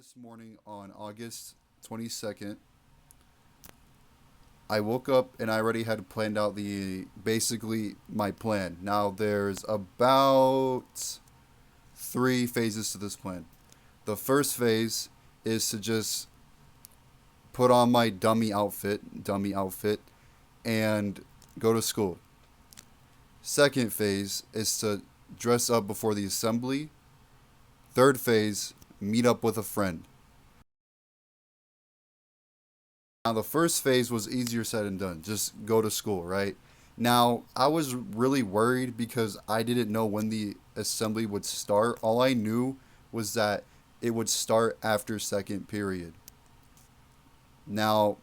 this morning on August 22nd. I woke up and I already had planned out the basically my plan. Now there's about three phases to this plan. The first phase is to just put on my dummy outfit and go to school. Second phase is to dress up before the assembly. Third phase, meet up with a friend. Now, the first phase was easier said than done. Just go to school, right? Now, I was really worried because I didn't know when the assembly would start. All I knew was that it would start after second period. Now,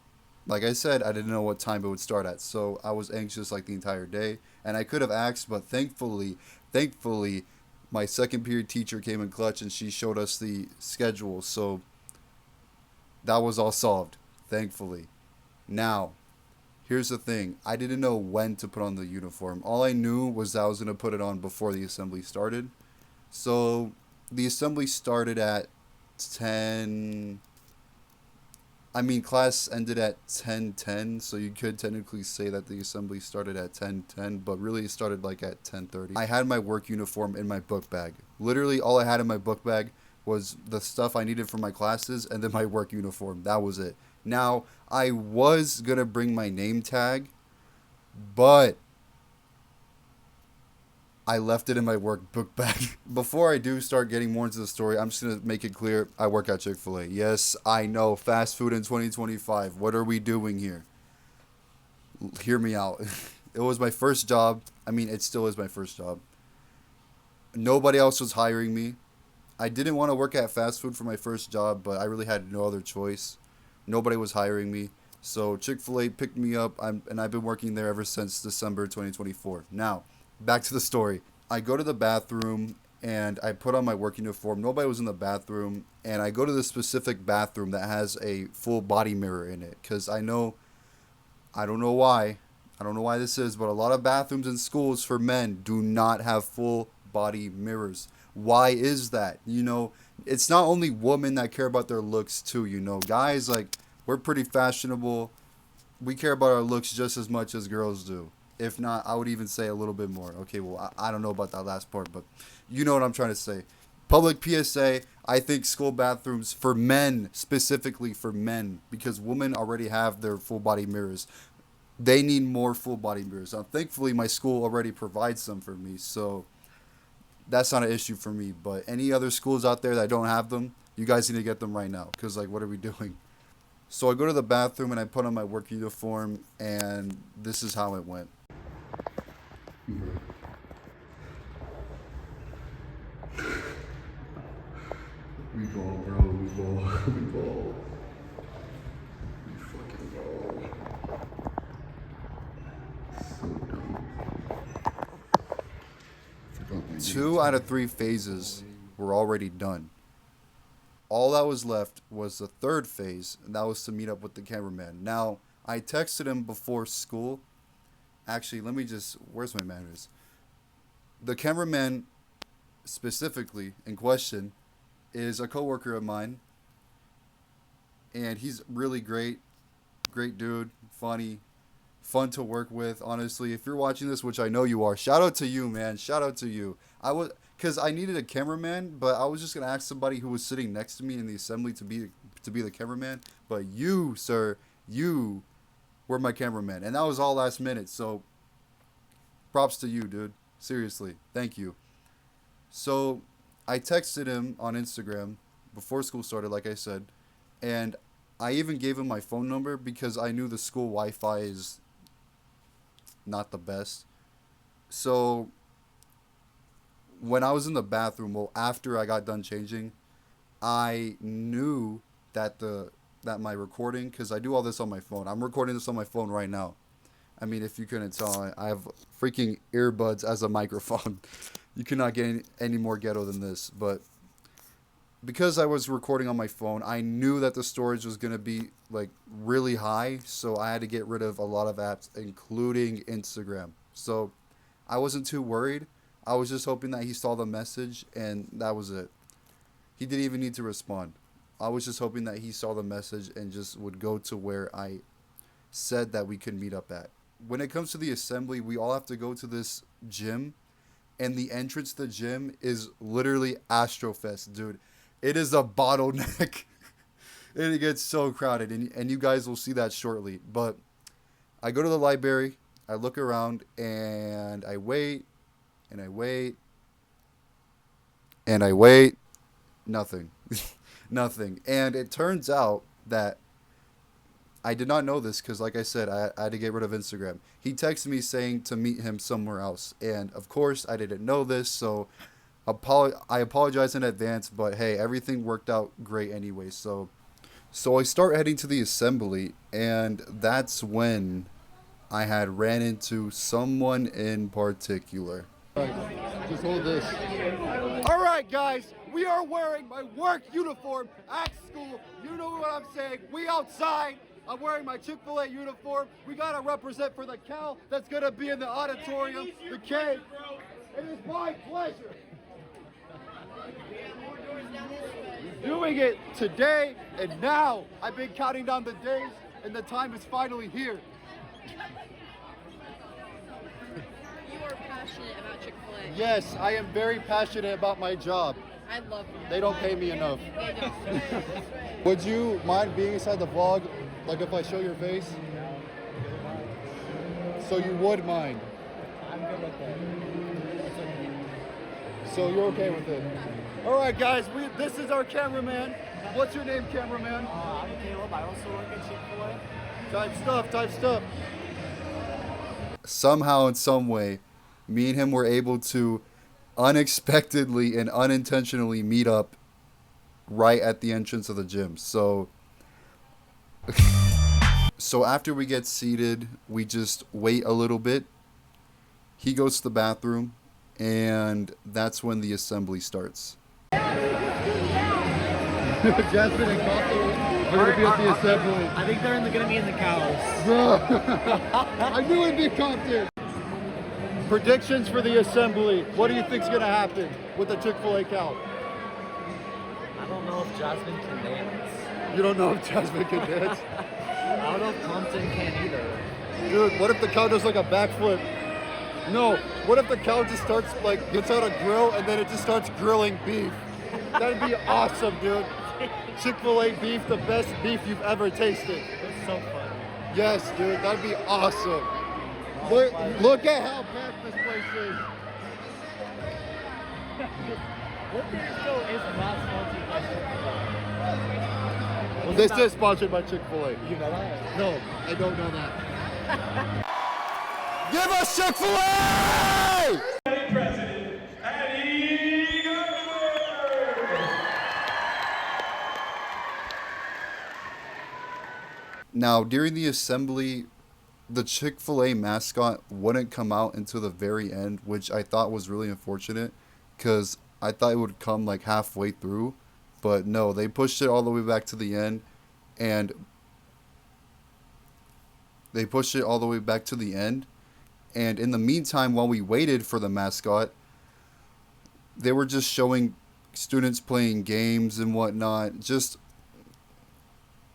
like I said, I didn't know what time it would start at. So I was anxious like the entire day. And I could have asked, but thankfully, my second period teacher came in clutch and she showed us the schedule. So that was all solved, thankfully. Now, here's the thing. I didn't know when to put on the uniform. All I knew was that I was going to put it on before the assembly started. So the assembly started at 10. I mean, class ended at 10:10, so you could technically say that the assembly started at 10:10, but really it started like at 10:30. I had my work uniform in my book bag. Literally, all I had in my book bag was the stuff I needed for my classes and then my work uniform. That was it. Now, I was gonna bring my name tag, but I left it in my work book bag. Before I do start getting more into the story, I'm just going to make it clear I work at Chick fil A. Yes, I know, fast food in 2025. What are we doing here? Hear me out. It was my first job. I mean, it still is my first job. Nobody else was hiring me. I didn't want to work at fast food for my first job, but I really had no other choice. Nobody was hiring me. So Chick fil A picked me up, and I've been working there ever since December 2024. Now, back to the story. I go to the bathroom and I put on my work uniform. Nobody was in the bathroom, and I go to the specific bathroom that has a full body mirror in it because I don't know why. I don't know why this is, but a lot of bathrooms in schools for men do not have full body mirrors. Why is that? It's not only women that care about their looks too, Guys, like, we're pretty fashionable. We care about our looks just as much as girls do. If not, I would even say a little bit more. Okay, well, I don't know about that last part, but you know what I'm trying to say. Public PSA, I think school bathrooms for men, specifically for men, because women already have their full body mirrors. They need more full body mirrors. Thankfully, my school already provides some for me, so that's not an issue for me. But any other schools out there that don't have them, you guys need to get them right now, because, like, what are we doing? So I go to the bathroom and I put on my work uniform, and this is how it went. We ball, bro. We ball. We ball. We fucking ball. So dumb. Two out of three phases were already done. All that was left was the third phase, and that was to meet up with the cameraman. Now, I texted him before school. Actually, let me just. Where's my manners? The cameraman, specifically in question, is a coworker of mine, and he's really great. Great dude, funny, fun to work with. Honestly, if you're watching this, which I know you are, shout out to you, man. Shout out to you. Because I needed a cameraman, but I was just gonna ask somebody who was sitting next to me in the assembly to be the cameraman. But you, sir, you were my cameraman, and that was all last minute. So props to you, dude. Seriously, thank you. So I texted him on Instagram before school started, like I said, and I even gave him my phone number because I knew the school Wi-Fi is not the best. So when I was in the bathroom, well, after I got done changing, I knew that my recording, because I do all this on my phone. I'm recording this on my phone right now. I mean, if you couldn't tell, I have freaking earbuds as a microphone. You cannot get any more ghetto than this. But because I was recording on my phone, I knew that the storage was going to be like really high. So I had to get rid of a lot of apps, including Instagram. So I wasn't too worried. I was just hoping that he saw the message and that was it. He didn't even need to respond. I was just hoping that he saw the message and just would go to where I said that we could meet up at. When it comes to the assembly, we all have to go to this gym, and the entrance to the gym is literally Astrofest, dude. It is a bottleneck. It gets so crowded, and you guys will see that shortly. But I go to the library, I look around, and I wait, and I wait, and I wait. Nothing. Nothing. And it turns out that I did not know this because, like I said, I had to get rid of Instagram. He texted me saying to meet him somewhere else. And, of course, I didn't know this, so I apologize in advance. But, hey, everything worked out great anyway. So I start heading to the assembly, and that's when I had ran into someone in particular. All right, just hold this. All right, guys, we are wearing my work uniform at school. You know what I'm saying. We outside. I'm wearing my Chick-fil-A uniform. We got to represent for the Cal that's going to be in the auditorium, the K. It is my pleasure. Doing it today and now. I've been counting down the days, and the time is finally here. You are passionate about Chick-fil-A. Yes, I am very passionate about my job. I love them. They don't pay me enough. They don't. Would you mind being inside the vlog, like if I show your face? So you would mind? I'm good with it. It's okay. So you're okay with it? All right, guys, this is our cameraman. What's your name, cameraman? I'm Caleb. I also work at Chick-fil-A. Type stuff. Somehow, in some way, me and him were able to unexpectedly and unintentionally meet up right at the entrance of the gym. So after we get seated, we just wait a little bit. He goes to the bathroom, and that's when the assembly starts. Jasmine and Coffee are going to be at the assembly. I think they're going to be in the cows. Bro, I knew it'd be Compton. Predictions for the assembly. What do you think's going to happen with the Chick-fil-A Cal? I don't know if Jasmine can dance. You don't know if Jasmine can dance? I don't know if Compton can either. Dude, what if the cow does like a backflip? No, what if the cow just starts like, gets out a grill and then it just starts grilling beef? That'd be awesome, dude. Chick-fil-A beef, the best beef you've ever tasted. It's so fun. Yes, dude, that'd be awesome. Look at how packed this place is. What Periscope is not sponsored by Chick-fil-A? This is sponsored by Chick-fil-A. You know that? No, I don't know that. Give us Chick-fil-A! President, Eddie Guerrero. Now, during the assembly, the Chick-fil-A mascot wouldn't come out until the very end, which I thought was really unfortunate because I thought it would come like halfway through. But no, they pushed it all the way back to the end. And in the meantime, while we waited for the mascot, they were just showing students playing games and whatnot. Just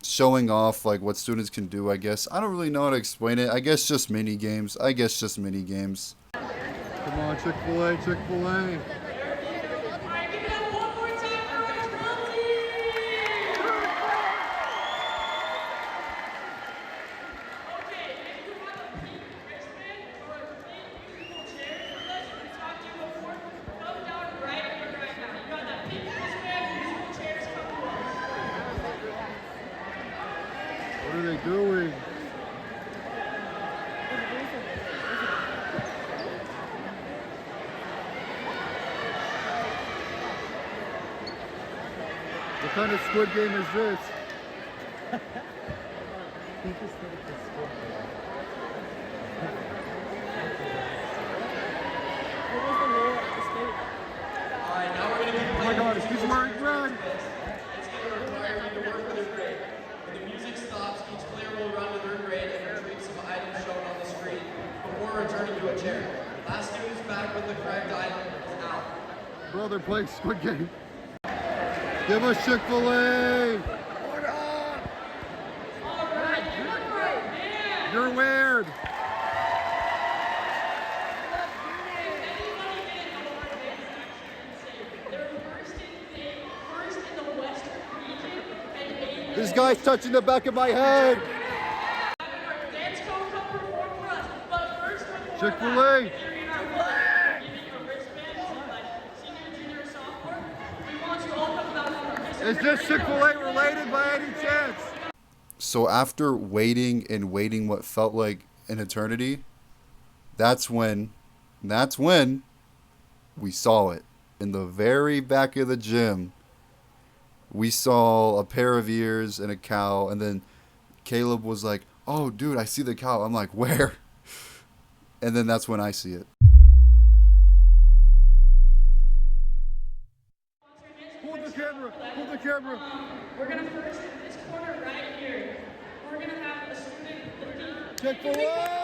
showing off like what students can do, I guess. I don't really know how to explain it. I guess just mini games. Come on, Chick-fil-A, Chick-fil-A. What are they doing? What kind of Squid Game is this? Oh my God, he's wearing red. When the music stops, each player will run to their grade and retrieve some items shown on the screen before returning to a chair. Last students back with the correct item is out. Bro, they're playing Squid Game. Give us Chick-fil-A. You're weird. This guy's touching the back of my head. Chick-fil-A. Is this Chick-fil-A related by any chance? So after waiting and waiting what felt like an eternity, that's when we saw it. In the very back of the gym, we saw a pair of ears and a cow, and then Caleb was like, "Oh, dude, I see the cow." I'm like, "Where?" And then that's when I see it. Hold the camera. Hold the camera. We're gonna first in this corner right here. We're gonna have a student looking. Chick-fil-A.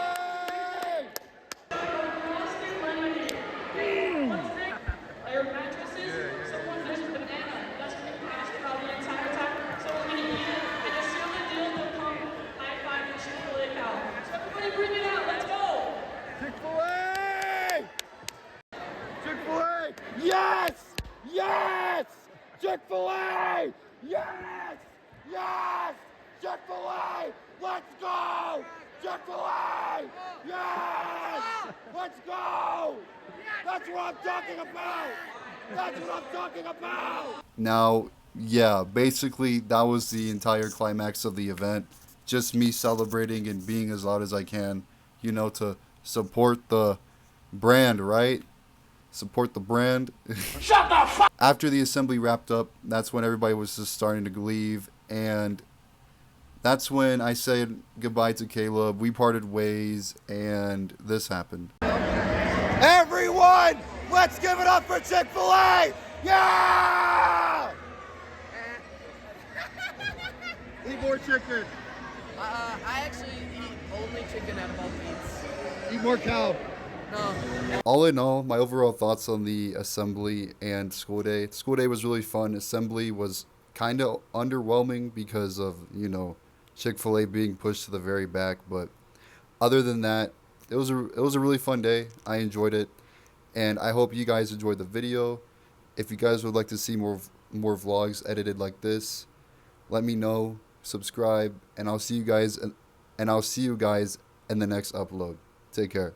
Their mattresses. Someone has a banana. That's gonna pass throughout the entire time. Someone's gonna eat it, and as soon as the deal, they'll come high five the Chick-fil-A cow. So everybody bring it out. Let's go. Chick-fil-A. Chick-fil-A. Yes. Yes. Chick-fil-A. Yes. Yes. Chick-fil-A. Let's go. Chick-fil-A. Yes. Let's go. That's what I'm talking about. That's what I'm talking about. Now, yeah, basically that was the entire climax of the event. Just me celebrating and being as loud as I can, to support the brand, right? Support the brand. Shut the fuck. After the assembly wrapped up, that's when everybody was just starting to leave, and that's when I said goodbye to Caleb. We parted ways, and this happened. Everyone, let's give it up for Chick-fil-A! Yeah! Eat more chicken. I actually eat only chicken at Ball Beats. Eat more cow. No. All in all, my overall thoughts on the assembly and school day. School day was really fun. Assembly was kind of underwhelming because of, Chick-fil-A being pushed to the very back. But other than that, it was a really fun day. I enjoyed it. And I hope you guys enjoyed the video. If you guys would like to see more vlogs edited like this, let me know. Subscribe, and I'll see you guys in the next upload. Take care.